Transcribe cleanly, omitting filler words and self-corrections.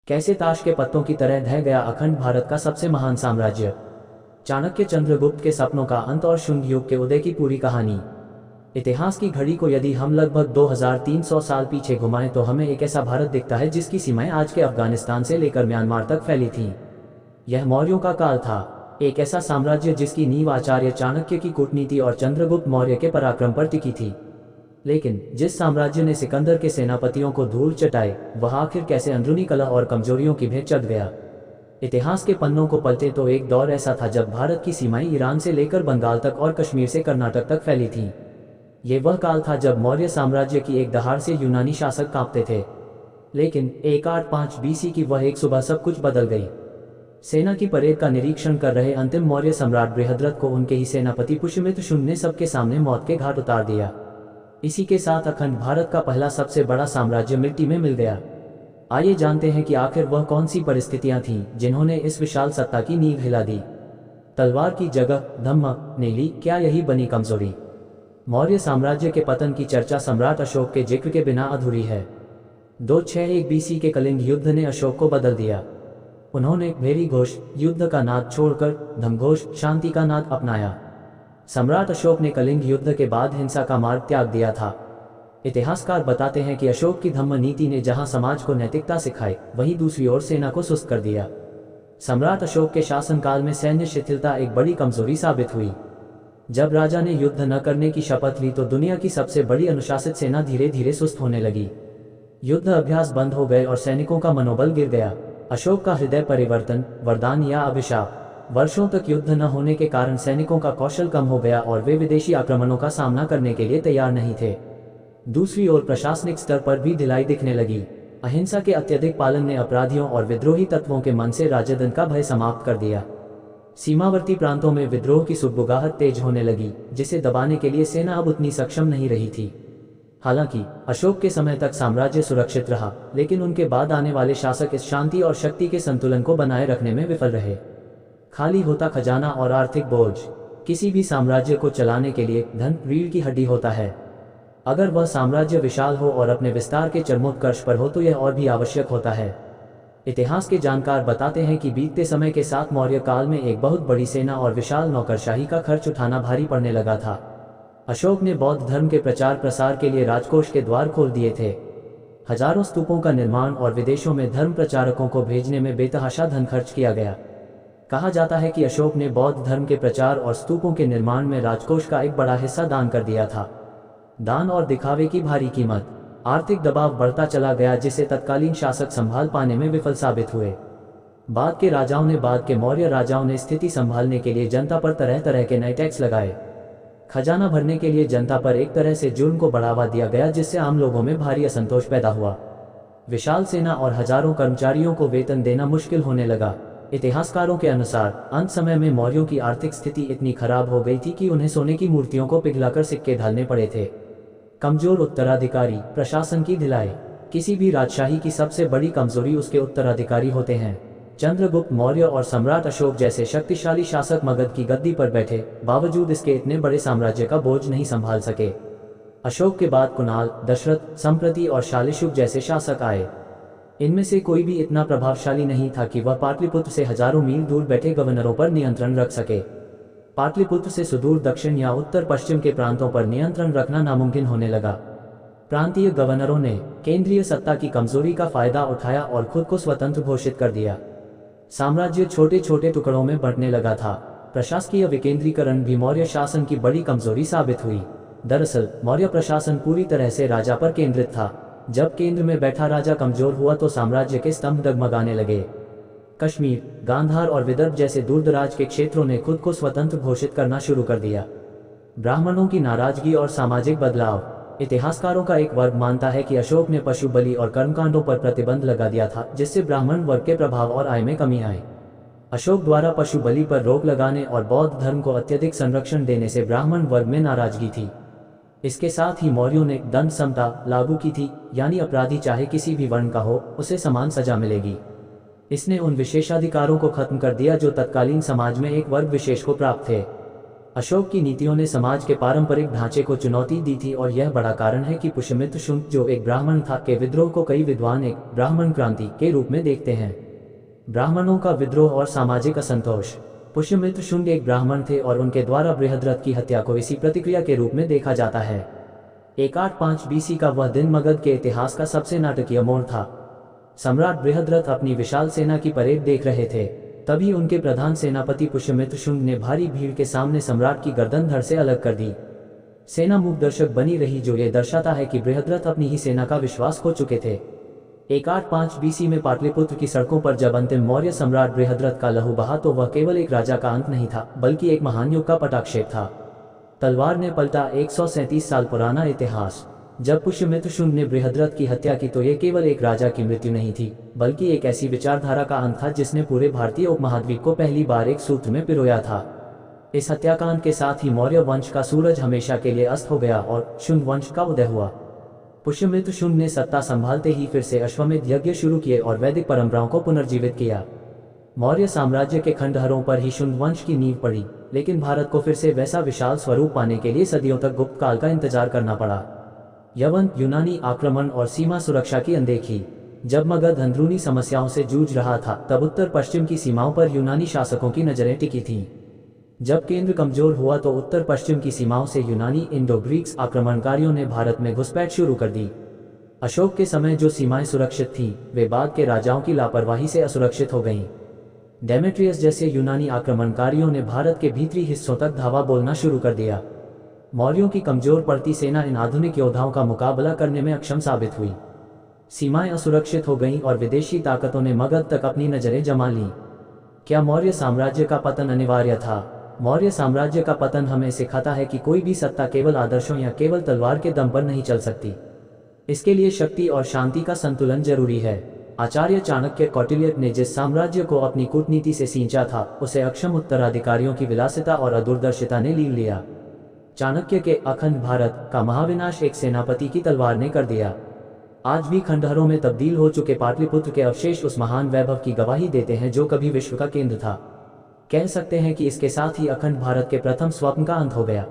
कैसे ताश के पत्तों की तरह ढह गया अखंड भारत का सबसे महान साम्राज्य। चाणक्य चंद्रगुप्त के सपनों का अंत और शुंग युग के उदय की पूरी कहानी। इतिहास की घड़ी को यदि हम लगभग 2300 साल पीछे घुमाएं तो हमें एक ऐसा भारत दिखता है जिसकी सीमाएं आज के अफगानिस्तान से लेकर म्यांमार तक फैली थीं। यह मौर्यों का काल था, एक ऐसा साम्राज्य जिसकी नींव आचार्य चाणक्य की कूटनीति और चंद्रगुप्त मौर्य के पराक्रम पर टिकी थी। लेकिन जिस साम्राज्य ने सिकंदर के सेनापतियों को धूल चटाए, वह आखिर कैसे अंदरूनी कलह और कमजोरियों की भेंट चढ़ गया। इतिहास के पन्नों को पलटे तो एक दौर ऐसा था जब भारत की सीमाएं ईरान से लेकर बंगाल तक और कश्मीर से कर्नाटक तक फैली थीं। ये वह काल था जब मौर्य साम्राज्य की एक दहाड़ से यूनानी शासक कांपते थे। लेकिन 185 BC की वह एक सुबह सब कुछ बदल गई। सेना की परेड का निरीक्षण कर रहे अंतिम मौर्य सम्राट बृहद्रथ को उनके ही सेनापति पुष्यमित्र शुंग ने सबके सामने मौत के घाट उतार दिया। इसी के साथ अखंड भारत का पहला सबसे बड़ा साम्राज्य मिट्टी में मिल गया। आइए जानते हैं कि आखिर वह कौन सी परिस्थितियां थीं जिन्होंने इस विशाल सत्ता की नींव हिला दी। तलवार की जगह धम्म ने ली, क्या यही बनी कमजोरी? मौर्य साम्राज्य के पतन की चर्चा सम्राट अशोक के जिक्र के बिना अधूरी है। 261 BC के कलिंग युद्ध ने अशोक को बदल दिया। उन्होंने भेरी घोष युद्ध का नाद छोड़कर धमघोष शांति का नाद अपनाया। सम्राट अशोक ने कलिंग युद्ध के बाद हिंसा का मार्ग त्याग दिया था। इतिहासकार बताते हैं कि अशोक की धम्म नीति ने जहां समाज को नैतिकता सिखाई, वहीं दूसरी ओर सेना को सुस्त कर दिया। सम्राट अशोक के शासनकाल में सैन्य शिथिलता एक बड़ी कमजोरी साबित हुई। जब राजा ने युद्ध न करने की शपथ ली तो दुनिया की सबसे बड़ी अनुशासित सेना धीरे धीरे सुस्त होने लगी। युद्ध अभ्यास बंद हो गए और सैनिकों का मनोबल गिर गया। अशोक का हृदय परिवर्तन, वरदान या अभिशाप? वर्षों तक युद्ध न होने के कारण सैनिकों का कौशल कम हो गया और वे विदेशी आक्रमणों का सामना करने के लिए तैयार नहीं थे। दूसरी ओर प्रशासनिक स्तर पर भी ढिलाई दिखने लगी। अहिंसा के अत्यधिक पालन ने अपराधियों और विद्रोही तत्वों के मन से राजदंड का भय समाप्त कर दिया। सीमावर्ती प्रांतों में विद्रोह की सुगबुगाहट तेज होने लगी, जिसे दबाने के लिए सेना अब उतनी सक्षम नहीं रही थी। हालांकि अशोक के समय तक साम्राज्य सुरक्षित रहा, लेकिन उनके बाद आने वाले शासक इस शांति और शक्ति के संतुलन को बनाए रखने में विफल रहे। खाली होता खजाना और आर्थिक बोझ। किसी भी साम्राज्य को चलाने के लिए धन रीढ़ की हड्डी होता है। अगर वह साम्राज्य विशाल हो और अपने विस्तार के चरमोत्कर्ष पर हो तो यह और भी आवश्यक होता है। इतिहास के जानकार बताते हैं कि बीतते समय के साथ मौर्य काल में एक बहुत बड़ी सेना और विशाल नौकरशाही का खर्च उठाना भारी पड़ने लगा था। अशोक ने बौद्ध धर्म के प्रचार प्रसार के लिए राजकोष के द्वार खोल दिए थे। हजारों स्तूपों का निर्माण और विदेशों में धर्म प्रचारकों को भेजने में बेतहाशा धन खर्च किया गया। कहा जाता है कि अशोक ने बौद्ध धर्म के प्रचार और स्तूपों के निर्माण में राजकोष का एक बड़ा हिस्सा दान कर दिया था। दान और दिखावे की भारी कीमत। आर्थिक दबाव बढ़ता चला गया जिसे तत्कालीन शासक संभाल पाने में विफल साबित हुए। बाद के मौर्य राजाओं ने स्थिति संभालने के लिए जनता पर तरह तरह के नए टैक्स लगाए। खजाना भरने के लिए जनता पर एक तरह से जुर्म को बढ़ावा दिया गया, जिससे आम लोगों में भारी असंतोष पैदा हुआ। विशाल सेना और हजारों कर्मचारियों को वेतन देना मुश्किल होने लगा। इतिहासकारों के अनुसार अंत समय में मौर्यों की आर्थिक स्थिति इतनी खराब हो गई थी कि उन्हें सोने की मूर्तियों को पिघलाकर सिक्के ढालने पड़े थे। कमजोर उत्तराधिकारी, प्रशासन की ढिलाई। किसी भी राजशाही की सबसे बड़ी कमजोरी उसके उत्तराधिकारी होते हैं। चंद्रगुप्त मौर्य और सम्राट अशोक जैसे शक्तिशाली शासक मगध की गद्दी पर बैठे, बावजूद इसके इतने बड़े साम्राज्य का बोझ नहीं संभाल सके। अशोक के बाद कुणाल, दशरथ, संप्रति और शालिशुक जैसे शासक आए। इनमें से कोई भी इतना प्रभावशाली नहीं था कि वह पाटलिपुत्र से हजारों मील दूर बैठे गवर्नरों पर नियंत्रण रख सके। पाटलिपुत्र से सुदूर दक्षिण या उत्तर पश्चिम के प्रांतों पर नियंत्रण रखना नामुमकिन होने लगा। प्रांतीय गवर्नरों ने केंद्रीय सत्ता की कमजोरी का फायदा उठाया और खुद को स्वतंत्र घोषित कर दिया। साम्राज्य छोटे छोटे टुकड़ों में बंटने लगा था। प्रशासकीय विकेंद्रीकरण भी मौर्य शासन की बड़ी कमजोरी साबित हुई। दरअसल मौर्य प्रशासन पूरी तरह से राजा पर केंद्रित था। जब केंद्र में बैठा राजा कमजोर हुआ तो साम्राज्य के स्तंभ डगमगाने लगे। कश्मीर, गांधार और विदर्भ जैसे दूरदराज के क्षेत्रों ने खुद को स्वतंत्र घोषित करना शुरू कर दिया। ब्राह्मणों की नाराजगी और सामाजिक बदलाव। इतिहासकारों का एक वर्ग मानता है कि अशोक ने पशु बलि और कर्मकांडों पर प्रतिबंध लगा दिया था, जिससे ब्राह्मण वर्ग के प्रभाव और आय में कमी आई। अशोक द्वारा पशु बलि पर रोक लगाने और बौद्ध धर्म को अत्यधिक संरक्षण देने से ब्राह्मण वर्ग में नाराजगी थी। इसके साथ ही मौर्यों ने दंड समता लागू की थी, यानी अपराधी चाहे किसी भी वर्ण का हो, उसे समान सजा मिलेगी। इसने उन विशेषाधिकारों को खत्म कर दिया जो तत्कालीन समाज में एक वर्ग विशेष को प्राप्त थे। अशोक की नीतियों ने समाज के पारंपरिक ढांचे को चुनौती दी थी और यह बड़ा कारण है कि पुष्यमित्र शुंग, जो एक ब्राह्मण था, के विद्रोह को कई विद्वान एक ब्राह्मण क्रांति के रूप में देखते हैं। ब्राह्मणों का विद्रोह और सामाजिक असंतोष। पुष्यमित्र शुंग एक ब्राह्मण थे और उनके द्वारा बृहद्रथ की हत्या को इसी प्रतिक्रिया के रूप में देखा जाता है। 185 BC का वह दिन मगध के इतिहास का सबसे नाटकीय मोड़ था। सम्राट बृहद्रथ अपनी विशाल सेना की परेड देख रहे थे। तभी उनके प्रधान सेनापति पुष्यमित्र शुंग ने भारी भीड़ के सामने सम्राट की गर्दन धड़ से अलग कर दी। सेना मूक दर्शक बनी रही, जो ये दर्शाता है कि बृहद्रथ अपनी ही सेना का विश्वास खो चुके थे। 185 BC में पाटलिपुत्र की सड़कों पर जब अंतिम मौर्य सम्राट बृहद्रथ का लहू बहा, तो वह केवल एक राजा का अंत नहीं था, बल्कि एक महान युग का पटाक्षेप था। तलवार ने पलटा 137 साल पुराना इतिहास। जब पुष्यमित्र शुंग ने बृहद्रथ की हत्या की, तो ये केवल एक राजा की मृत्यु नहीं थी, बल्कि एक ऐसी विचारधारा का अंत था जिसने पूरे भारतीय उपमहाद्वीप को पहली बार एक सूत्र में पिरोया था। इस हत्याकांड के साथ ही मौर्य वंश का सूरज हमेशा के लिए अस्त हो गया और शुंग वंश का उदय हुआ। पुष्यमित्र शुंग ने सत्ता संभालते ही फिर से अश्वमेध यज्ञ शुरू किए और वैदिक परंपराओं को पुनर्जीवित किया। मौर्य साम्राज्य के खंडहरों पर ही शुंग वंश की नींव पड़ी, लेकिन भारत को फिर से वैसा विशाल स्वरूप पाने के लिए सदियों तक गुप्त काल का इंतजार करना पड़ा। यवन, यूनानी आक्रमण और सीमा सुरक्षा की अनदेखी। जब मगध अंदरूनी समस्याओं से जूझ रहा था, तब उत्तर पश्चिम की सीमाओं पर यूनानी शासकों की नजरें टिकी थीं। जब केंद्र कमजोर हुआ, तो उत्तर पश्चिम की सीमाओं से यूनानी इंडो ग्रीक्स आक्रमणकारियों ने भारत में घुसपैठ शुरू कर दी। अशोक के समय जो सीमाएं सुरक्षित थीं, वे बाद के राजाओं की लापरवाही से असुरक्षित हो गईं। डेमेट्रियस जैसे यूनानी आक्रमणकारियों ने भारत के भीतरी हिस्सों तक धावा बोलना शुरू कर दिया। मौर्यों की कमजोर पड़ती सेना इन आधुनिक योद्धाओं का मुकाबला करने में अक्षम साबित हुई। सीमाएं असुरक्षित हो गईं और विदेशी ताकतों ने मगध तक अपनी नजरें जमा लीं। क्या मौर्य साम्राज्य का पतन अनिवार्य था? मौर्य साम्राज्य का पतन हमें सिखाता है कि कोई भी सत्ता केवल आदर्शों या केवल तलवार के दम पर नहीं चल सकती। इसके लिए शक्ति और शांति का संतुलन जरूरी है। आचार्य चाणक्य कौटिल्य ने जिस साम्राज्य को अपनी कूटनीति से सींचा था, उसे अक्षम उत्तराधिकारियों की विलासिता और अदूरदर्शिता ने लीन लिया। चाणक्य के अखंड भारत का महाविनाश एक सेनापति की तलवार ने कर दिया। आज भी खंडहरों में तब्दील हो चुके पाटलिपुत्र के अवशेष उस महान वैभव की गवाही देते हैं जो कभी विश्व का केंद्र था। कह सकते हैं कि इसके साथ ही अखंड भारत के प्रथम स्वप्न का अंत हो गया।